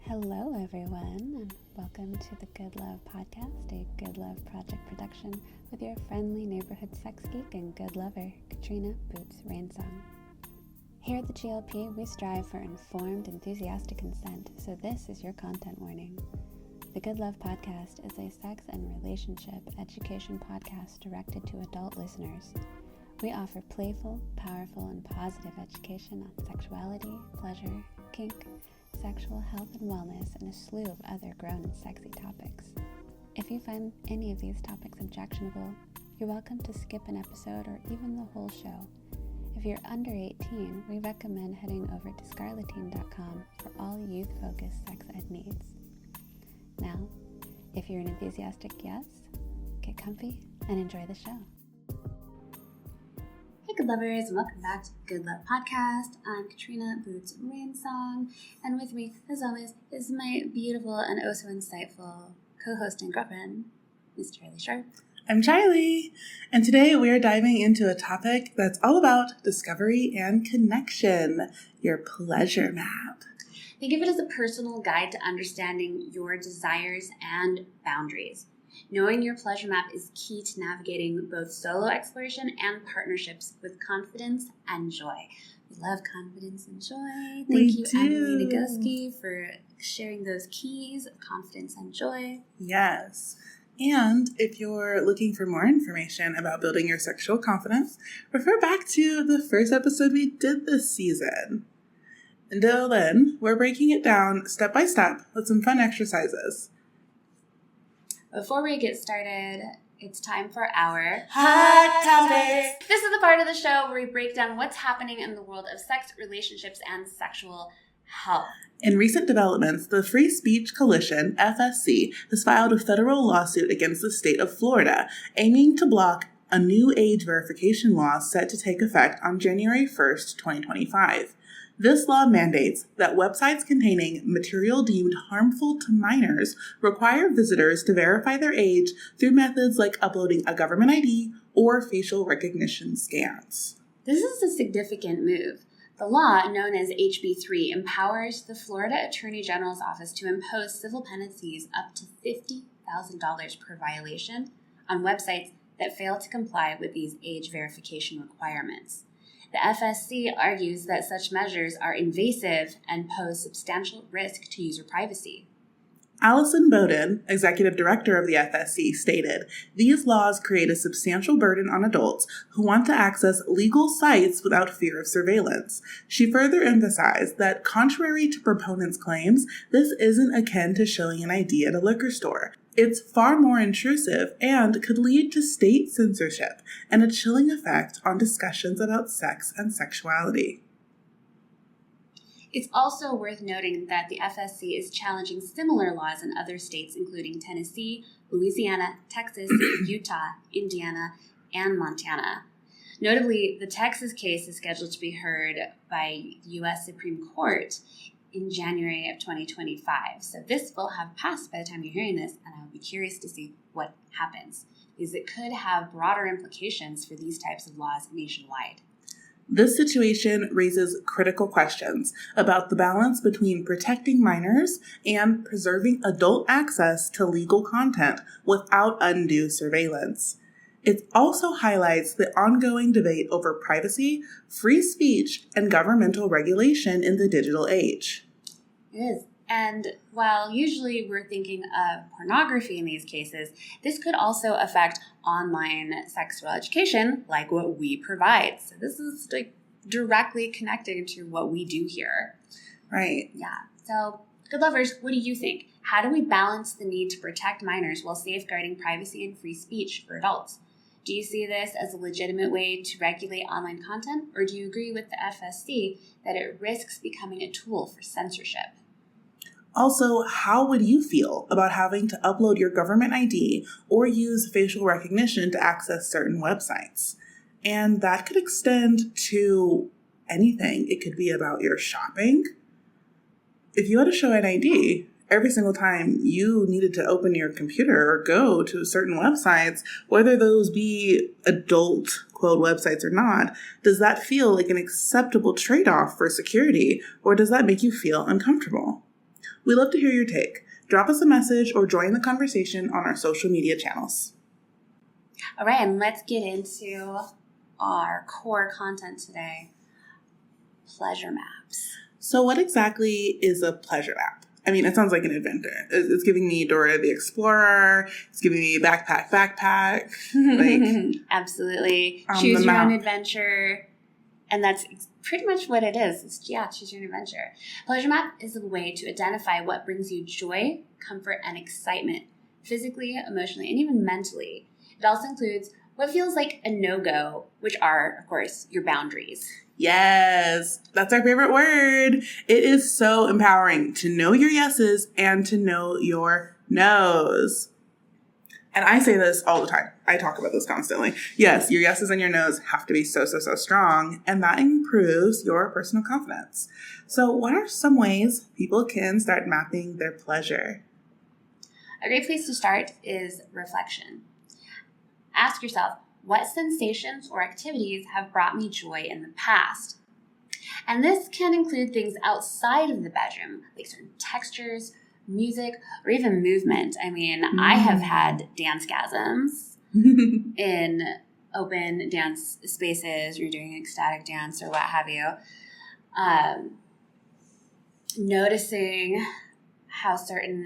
Hello, everyone, and welcome to the Good Love Podcast, a Good Love project production with your friendly neighborhood sex geek and good lover, Katrina Boots Rainsong. Here at the GLP, we strive for informed, enthusiastic consent, so this is your content warning. The Good Love Podcast is a sex and relationship education podcast directed to adult listeners. We offer playful, powerful, and positive education on sexuality, pleasure, kink, sexual health and wellness, and a slew of other grown and sexy topics. If you find any of these topics objectionable, you're welcome to skip an episode or even the whole show. If you're under 18, we recommend heading over to scarletine.com for all youth-focused sex ed needs. Now, if you're an enthusiastic yes, get comfy and enjoy the show. Hey, good lovers, and welcome back to the Good Love Podcast. I'm Katrina Boots Rainsong, and with me, as always, is my beautiful and oh so insightful co-host and girlfriend, Miss Charlie Sharp. I'm Charlie, and today we are diving into a topic that's all about discovery and connection, your pleasure map. Think of it as a personal guide to understanding your desires and boundaries. Knowing your pleasure map is key to navigating both solo exploration and partnerships with confidence and joy. We love confidence and joy. Thank you, Emily Nagoski, for sharing those keys of confidence and joy. Yes. And if you're looking for more information about building your sexual confidence, refer back to the first episode we did this season. Until then, we're breaking it down step by step with some fun exercises. Before we get started, it's time for our Hot Topics. This is the part of the show where we break down what's happening in the world of sex, relationships, and sexual health. In recent developments, the Free Speech Coalition, FSC, has filed a federal lawsuit against the state of Florida, aiming to block a new age verification law set to take effect on January 1st, 2025. This law mandates that websites containing material deemed harmful to minors require visitors to verify their age through methods like uploading a government ID or facial recognition scans. This is a significant move. The law, known as HB 3, empowers the Florida Attorney General's office to impose civil penalties up to $50,000 per violation on websites that fail to comply with these age verification requirements. The FSC argues that such measures are invasive and pose substantial risk to user privacy. Allison Bowden, executive director of the FSC, stated, "These laws create a substantial burden on adults who want to access legal sites without fear of surveillance." She further emphasized that, contrary to proponents' claims, this isn't akin to showing an ID at a liquor store. It's far more intrusive and could lead to state censorship and a chilling effect on discussions about sex and sexuality. It's also worth noting that the FSC is challenging similar laws in other states, including Tennessee, Louisiana, Texas, Utah, Indiana, and Montana. Notably, the Texas case is scheduled to be heard by the U.S. Supreme Court in January of 2025. So this will have passed by the time you're hearing this, and I would be curious to see what happens, because it could have broader implications for these types of laws nationwide. This situation raises critical questions about the balance between protecting minors and preserving adult access to legal content without undue surveillance. It also highlights the ongoing debate over privacy, free speech, and governmental regulation in the digital age. It is. And while usually we're thinking of pornography in these cases, this could also affect online sexual education, like what we provide. So this is like directly connected to what we do here. Right. Yeah. So, good lovers, what do you think? How do we balance the need to protect minors while safeguarding privacy and free speech for adults? Do you see this as a legitimate way to regulate online content, or do you agree with the FSC that it risks becoming a tool for censorship? Also, how would you feel about having to upload your government ID or use facial recognition to access certain websites? And that could extend to anything. It could be about your shopping. If you had to show an ID every single time you needed to open your computer or go to certain websites, whether those be adult quote websites or not, does that feel like an acceptable trade-off for security, or does that make you feel uncomfortable? We love to hear your take. Drop us a message or join the conversation on our social media channels. All right, and let's get into our core content today, pleasure maps. So what exactly is a pleasure map? I mean, it sounds like an adventure. It's giving me Dora the Explorer. It's giving me backpack. Like, absolutely. Choose your own adventure. And that's pretty much what it is. Choose your own adventure. Pleasure map is a way to identify what brings you joy, comfort, and excitement, physically, emotionally, and even mentally. It also includes what feels like a no-go, which are, of course, your boundaries. Yes, that's our favorite word. It is so empowering to know your yeses and to know your nos. And I say this all the time. I talk about this constantly. Yes, your yeses and your nos have to be so strong, and that improves your personal confidence. So what are some ways people can start mapping their pleasure? A great place to start is reflection. Ask yourself, what sensations or activities have brought me joy in the past? And this can include things outside of the bedroom, like certain textures, music, or even movement. I mean, I have had dance-gasms in open dance spaces, or you're doing ecstatic dance or what have you. Noticing how certain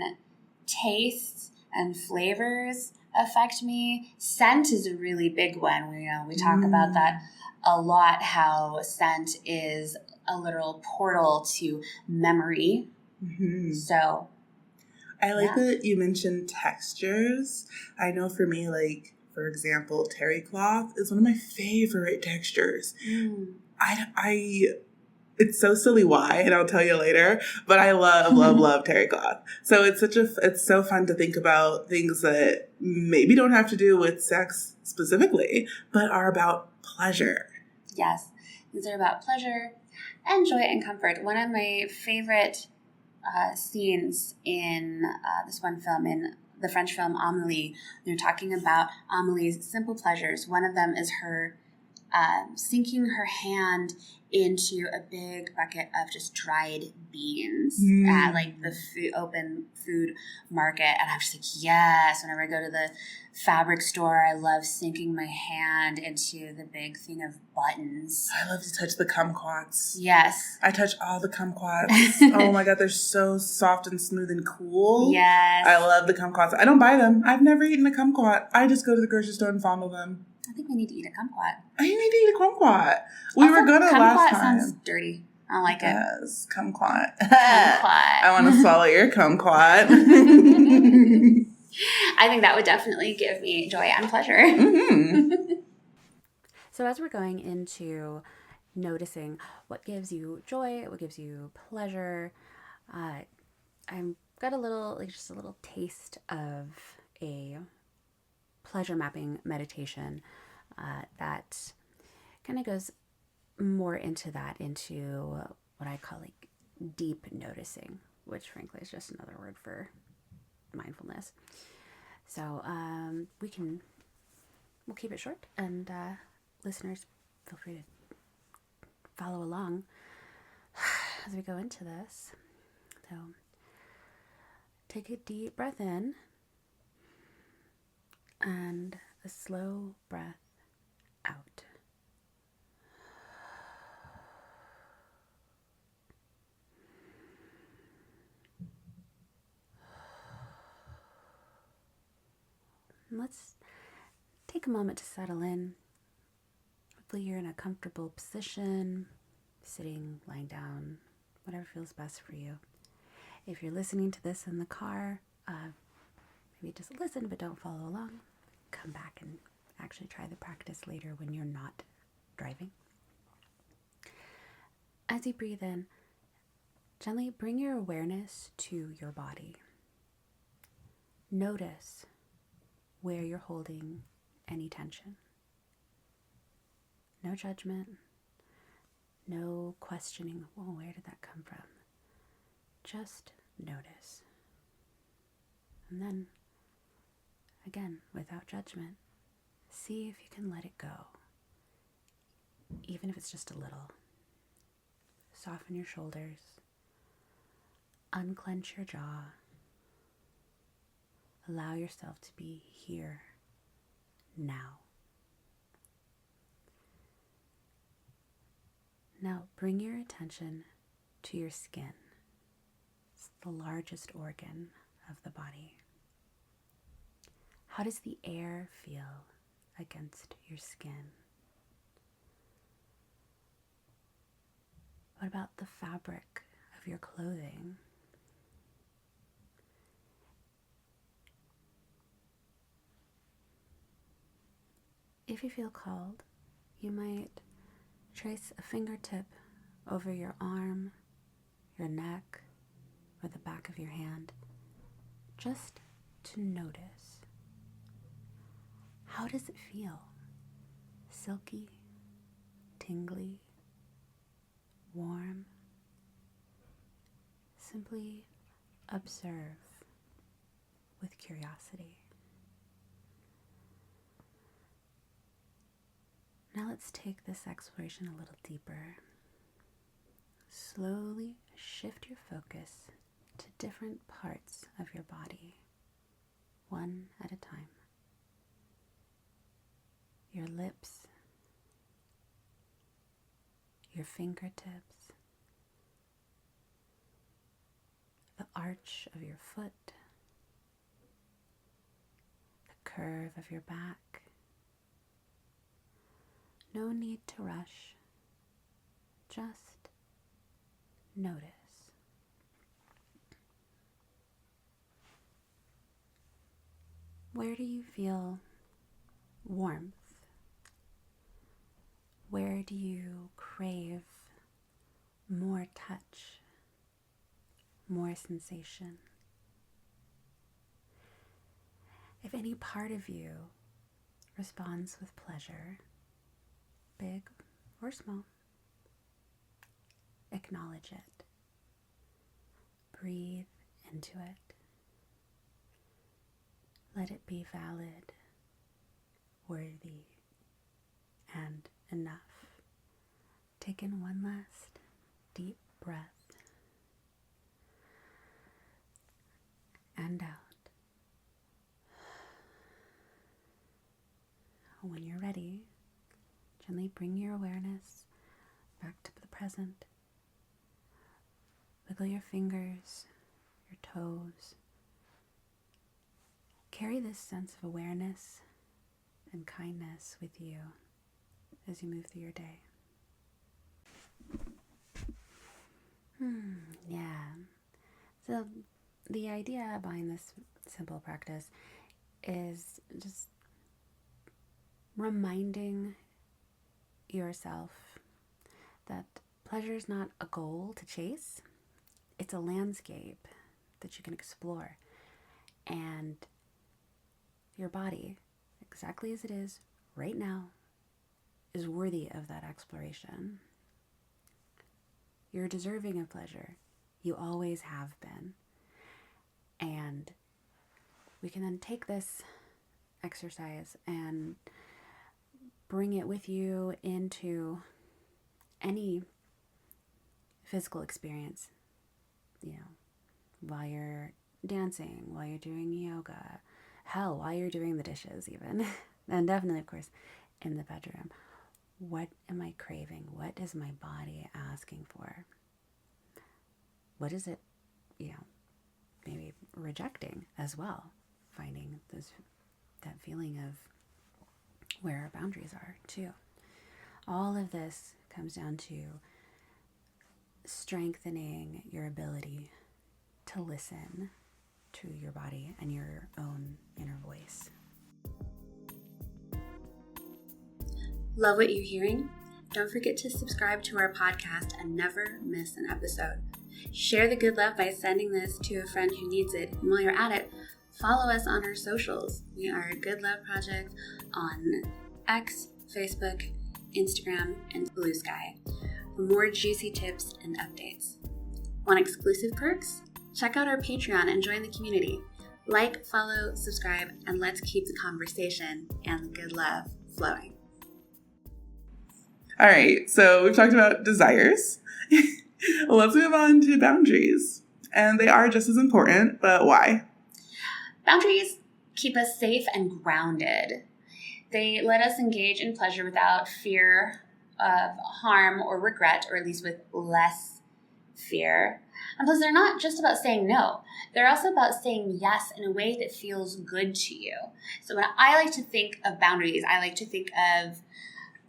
tastes and flavors affect me. Scent is a really big one. We talk about that a lot, how scent is a literal portal to memory. Mm-hmm. So I like that you mentioned textures. I know for me, like, for example, terry cloth is one of my favorite textures. It's so silly why, and I'll tell you later, but I love terry cloth. So it's so fun to think about things that maybe don't have to do with sex specifically, but are about pleasure. Yes, these are about pleasure and joy and comfort. One of my favorite scenes in this one film, in the French film Amélie, they're talking about Amélie's simple pleasures. One of them is her sinking her hand into a big bucket of just dried beans at like the open food market. And I'm just like, yes, whenever I go to the fabric store, I love sinking my hand into the big thing of buttons. I love to touch the kumquats. Yes. I touch all the kumquats. Oh my God, they're so soft and smooth and cool. Yes. I love the kumquats. I don't buy them. I've never eaten a kumquat. I just go to the grocery store and fondle them. I think we need to eat a kumquat. I need to eat a kumquat. We were gonna last time. Kumquat sounds dirty. I don't like it. Yes, kumquat. Kumquat. I want to swallow your kumquat. I think that would definitely give me joy and pleasure. Mm-hmm. So as we're going into noticing what gives you joy, what gives you pleasure, I've got just a little taste of a pleasure mapping meditation that kind of goes more into what I call like deep noticing, which frankly is just another word for mindfulness. So we'll keep it short, and listeners, feel free to follow along as we go into this. So take a deep breath in and a slow breath out. And let's take a moment to settle in. Hopefully you're in a comfortable position, sitting, lying down, whatever feels best for you. If you're listening to this in the car, maybe just listen but don't follow along. Come back and actually try the practice later when you're not driving. As you breathe in, gently bring your awareness to your body. Notice where you're holding any tension. No judgment, no questioning, well, where did that come from? Just notice. And then, again, without judgment, see if you can let it go. Even if it's just a little. Soften your shoulders. unclench your jaw. Allow yourself to be here now. Now bring your attention to your skin. It's the largest organ of the body. How does the air feel against your skin? What about the fabric of your clothing? If you feel called, you might trace a fingertip over your arm, your neck, or the back of your hand, just to notice. How does it feel? Silky, tingly, warm? Simply observe with curiosity. Now let's take this exploration a little deeper. Slowly shift your focus to different parts of your body, one at a time. Your lips, your fingertips, the arch of your foot, the curve of your back. No need to rush. Just notice. Where do you feel warmth? Where do you crave more touch, more sensation? If any part of you responds with pleasure, big or small, acknowledge it. Breathe into it. Let it be valid, worthy, and enough. Take in one last deep breath and out. When you're ready, gently bring your awareness back to the present. Wiggle your fingers, your toes. Carry this sense of awareness and kindness with you as you move through your day. So the idea behind this simple practice is just reminding yourself that pleasure is not a goal to chase. It's a landscape that you can explore. And your body, exactly as it is right now, is worthy of that exploration. You're deserving of pleasure. You always have been. And we can then take this exercise and bring it with you into any physical experience, while you're dancing, while you're doing yoga, hell, while you're doing the dishes even, and definitely, of course, in the bedroom. What am I craving? What is my body asking for? What is it, maybe rejecting as well, finding that feeling of where our boundaries are too. All of this comes down to strengthening your ability to listen to your body and your own inner voice. Love what you're hearing? Don't forget to subscribe to our podcast and never miss an episode. Share the good love by sending this to a friend who needs it. And while you're at it, follow us on our socials. We are a Good Love Project on X, Facebook, Instagram, and Blue Sky for more juicy tips and updates. Want exclusive perks? Check out our Patreon and join the community. Like, follow, subscribe, and let's keep the conversation and the good love flowing. All right, so we've talked about desires. Let's move on to boundaries. and they are just as important, but why? Boundaries keep us safe and grounded. They let us engage in pleasure without fear of harm or regret, or at least with less fear. And plus, they're not just about saying no. They're also about saying yes in a way that feels good to you. So when I like to think of boundaries, I like to think of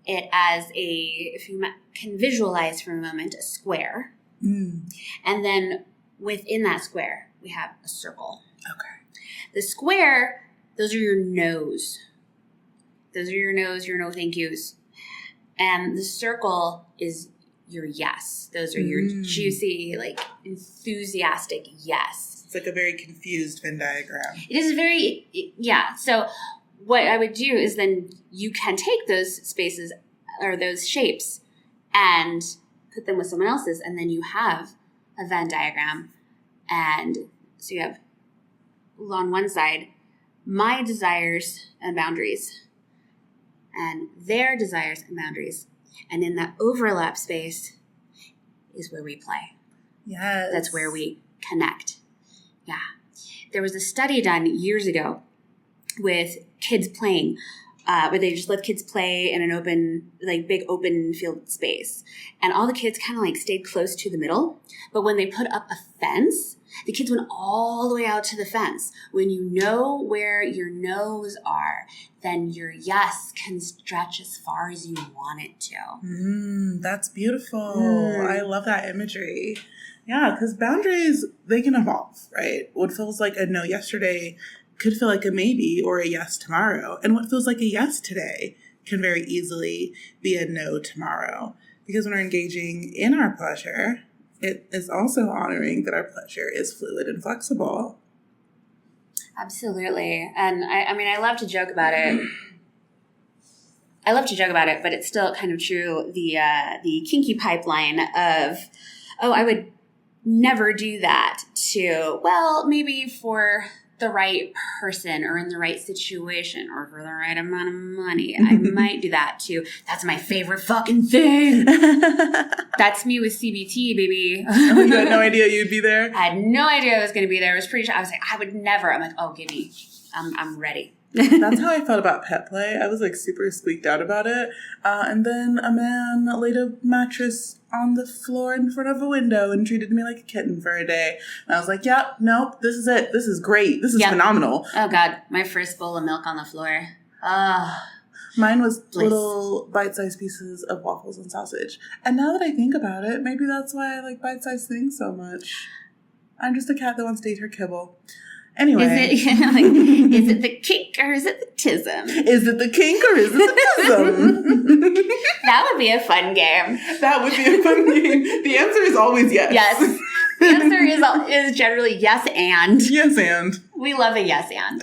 it as if you can visualize for a moment, a square. And then within that square, we have a circle. Okay. The square, those are your no's. Those are your no's, your no thank yous. And the circle is your yes. Those are your juicy, like enthusiastic yes. It's like a very confused Venn diagram. It is very, yeah. So what I would do is then you can take those spaces or those shapes and put them with someone else's, and then you have a Venn diagram. And so you have on one side my desires and boundaries and their desires and boundaries. And in that overlap space is where we play. Yes. That's where we connect. Yeah. There was a study done years ago with kids playing, where they just let kids play in an open, like big open field space. And all the kids kind of like stayed close to the middle. But when they put up a fence, the kids went all the way out to the fence. When you know where your no's are, then your yes can stretch as far as you want it to. That's beautiful. I love that imagery. Yeah, because boundaries, they can evolve, right? What feels like a no yesterday could feel like a maybe or a yes tomorrow. And what feels like a yes today can very easily be a no tomorrow. Because when we're engaging in our pleasure, it is also honoring that our pleasure is fluid and flexible. Absolutely. And I mean, I love to joke about it. But it's still kind of true. The kinky pipeline of, I would never do that, to, well, maybe for the right person or in the right situation or for the right amount of money, I might do that too. That's my favorite fucking thing. That's me with CBT, baby. Oh, you had no idea you'd be there? I had no idea I was going to be there. I was pretty sure. I was like, I would never. I'm like, oh, give me. I'm ready. That's how I felt about pet play. I was like super squeaked out about it. And then a man laid a mattress on the floor in front of a window and treated me like a kitten for a day. And I was like, yep, nope, this is it. This is great. This is phenomenal. Oh, God. My first bowl of milk on the floor. Mine was little bite-sized pieces of waffles and sausage. And now that I think about it, maybe that's why I like bite-sized things so much. I'm just a cat that wants to eat her kibble. Anyway. Is it the kink or is it the tism? Is it the kink or is it the tism? That would be a fun game. That would be a fun game. The answer is always yes. Yes. The answer is generally yes and. Yes and. We love a yes and.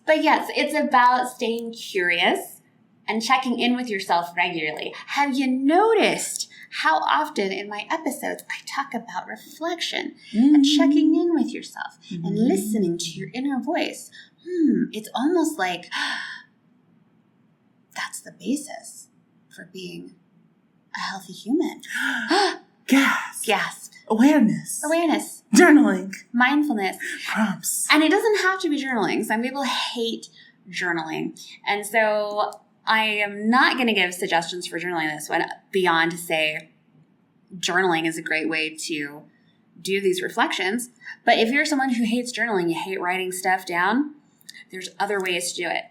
But yes, it's about staying curious and checking in with yourself regularly. Have you noticed how often in my episodes I talk about reflection and checking in with yourself and listening to your inner voice? It's almost like that's the basis for being a healthy human. Gasp. Awareness. Journaling. Mindfulness. Prompts. And it doesn't have to be journaling. Some people hate journaling. And so I am not going to give suggestions for journaling this one beyond to say journaling is a great way to do these reflections. But if you're someone who hates journaling, you hate writing stuff down, there's other ways to do it.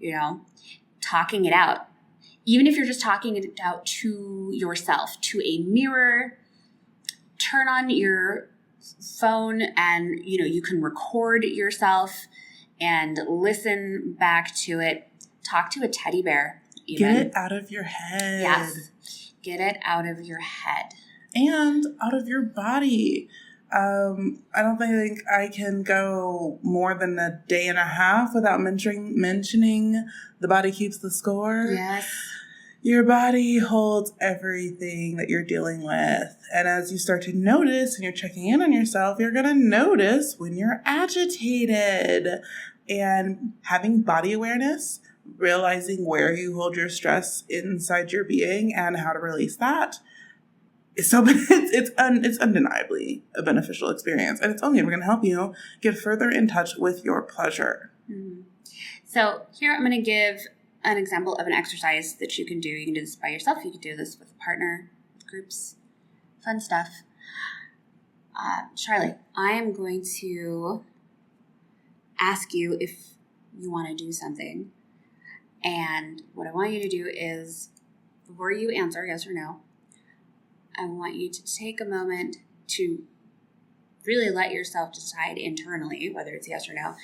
You know, talking it out. Even if you're just talking it out to yourself, to a mirror, turn on your phone and, you can record yourself and listen back to it. Talk to a teddy bear. Even. Get it out of your head. Yes. Get it out of your head. And out of your body. I don't think I can go more than a day and a half without mentioning the body keeps the score. Yes. Your body holds everything that you're dealing with. And as you start to notice and you're checking in on yourself, you're going to notice when you're agitated. And having body awareness, realizing where you hold your stress inside your being and how to release that So it's undeniably a beneficial experience, and it's only ever going to help you get further in touch with your pleasure. Mm-hmm. So here I'm going to give an example of an exercise that you can do. You can do this by yourself. You can do this with a partner, with groups, fun stuff. Charlie, I am going to ask you if you want to do something. And what I want you to do is, before you answer yes or no, I want you to take a moment to really let yourself decide internally whether it's yes or no,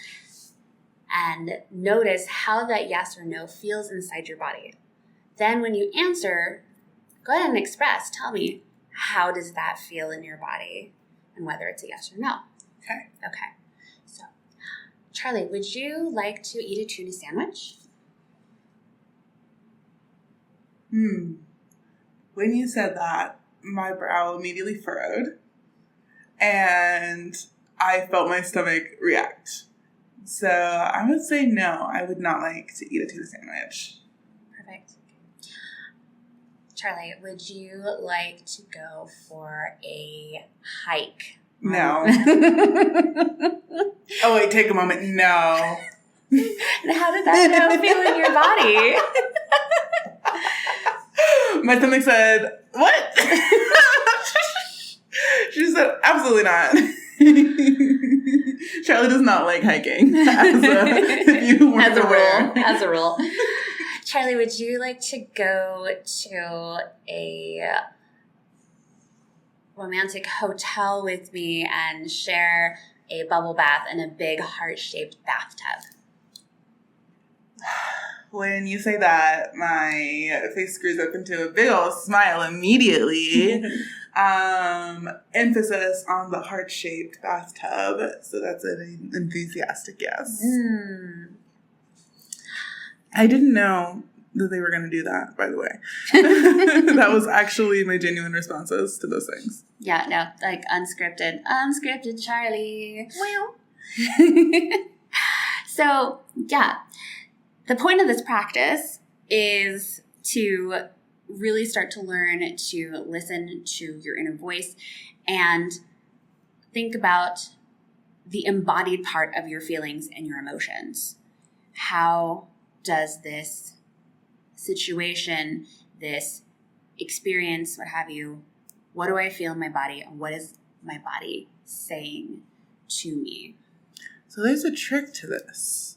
and notice how that yes or no feels inside your body. Then when you answer, go ahead and express. Tell me, how does that feel in your body and whether it's a yes or no. Okay. So, Charlie, would you like to eat a tuna sandwich? When you said that, my brow immediately furrowed, and I felt my stomach react. So I would say no, I would not like to eat a tuna sandwich. Perfect. Charlie, would you like to go for a hike? No. Oh, wait, take a moment. No. And how did that no feel in your body? My stomach said, what? She said, absolutely not. Charlie does not like hiking. As a rule. Charlie, would you like to go to a romantic hotel with me and share a bubble bath in a big heart-shaped bathtub? When you say that, my face screws up into a big old smile immediately. Emphasis on the heart-shaped bathtub. So that's an enthusiastic yes. I didn't know that they were going to do that, by the way. That was actually my genuine responses to those things. Yeah, no, like unscripted Charlie. Well. So, yeah. The point of this practice is to really start to learn to listen to your inner voice and think about the embodied part of your feelings and your emotions. How does this situation, this experience, what have you, what do I feel in my body, and what is my body saying to me? So there's a trick to this.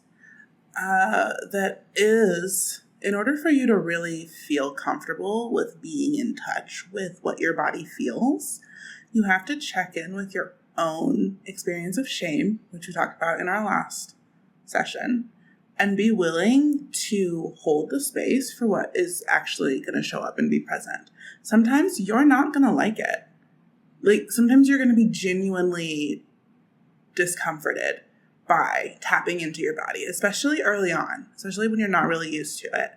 That is, in order for you to really feel comfortable with being in touch with what your body feels, you have to check in with your own experience of shame, which we talked about in our last session, and be willing to hold the space for what is actually going to show up and be present. Sometimes you're not going to like it. Like, sometimes you're going to be genuinely discomforted by tapping into your body, especially early on, especially when you're not really used to it.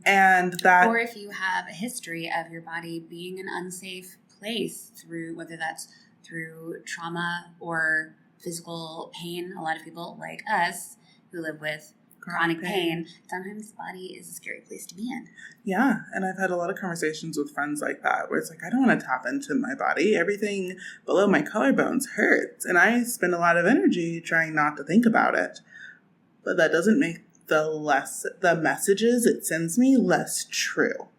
And that, or if you have a history of your body being an unsafe place through, whether that's through trauma or physical pain. A lot of people like us who live with chronic pain, sometimes the body is a scary place to be in. Yeah, and I've had a lot of conversations with friends like that where it's like, I don't want to tap into my body. Everything below my collarbones hurts, and I spend a lot of energy trying not to think about it. But that doesn't make the messages it sends me less true.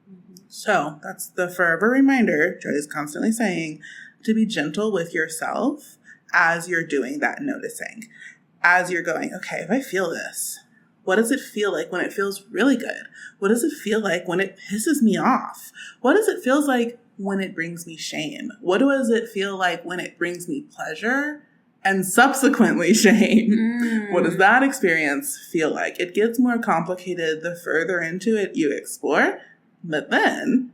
Mm-hmm. So that's the forever reminder Joy is constantly saying, to be gentle with yourself as you're doing that noticing. As you're going, okay, if I feel this, what does it feel like when it feels really good? What does it feel like when it pisses me off? What does it feel like when it brings me shame? What does it feel like when it brings me pleasure and subsequently shame? What does that experience feel like? It gets more complicated the further into it you explore, but then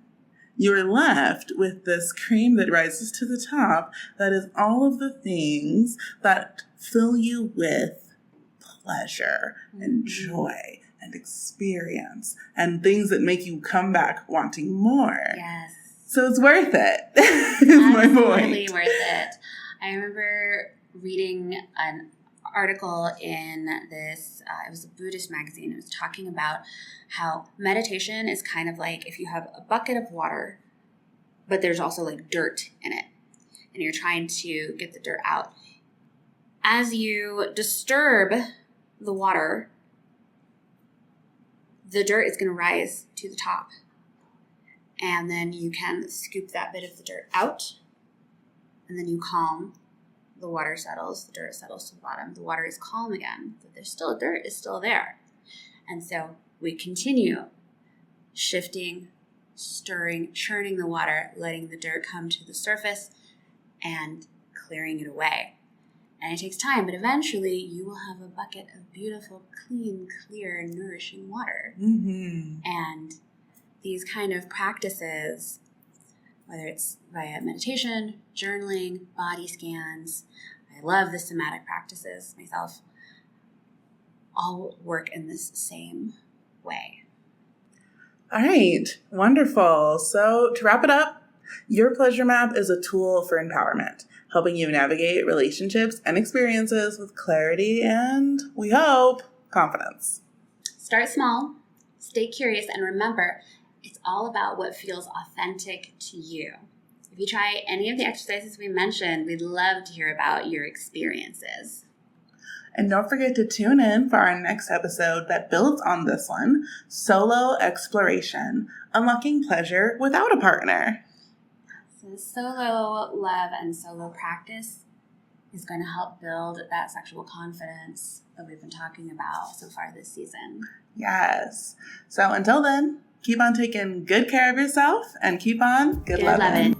you're left with this cream that rises to the top that is all of the things that fill you with pleasure and joy and experience and things that make you come back wanting more. Yes. So it's worth it, is my point. Absolutely worth it. I remember reading an article in this, it was a Buddhist magazine. It was talking about how meditation is kind of like if you have a bucket of water but there's also like dirt in it, and you're trying to get the dirt out. As you disturb the water, the dirt is going to rise to the top, and then you can scoop that bit of the dirt out, and then you calm. The water settles, the dirt settles to the bottom. The water is calm again, but there's still dirt is still there. And so we continue shifting, stirring, churning the water, letting the dirt come to the surface and clearing it away. And it takes time, but eventually you will have a bucket of beautiful, clean, clear, nourishing water. Mm-hmm. And these kind of practices, whether it's via meditation, journaling, body scans, I love the somatic practices myself, all work in this same way. All right, wonderful. So to wrap it up, your pleasure map is a tool for empowerment, helping you navigate relationships and experiences with clarity and, we hope, confidence. Start small, stay curious, and remember, it's all about what feels authentic to you. If you try any of the exercises we mentioned, we'd love to hear about your experiences. And don't forget to tune in for our next episode that builds on this one, Solo Exploration, Unlocking Pleasure Without a Partner. So solo love and solo practice is going to help build that sexual confidence that we've been talking about so far this season. Yes. So until then, keep on taking good care of yourself and keep on good loving.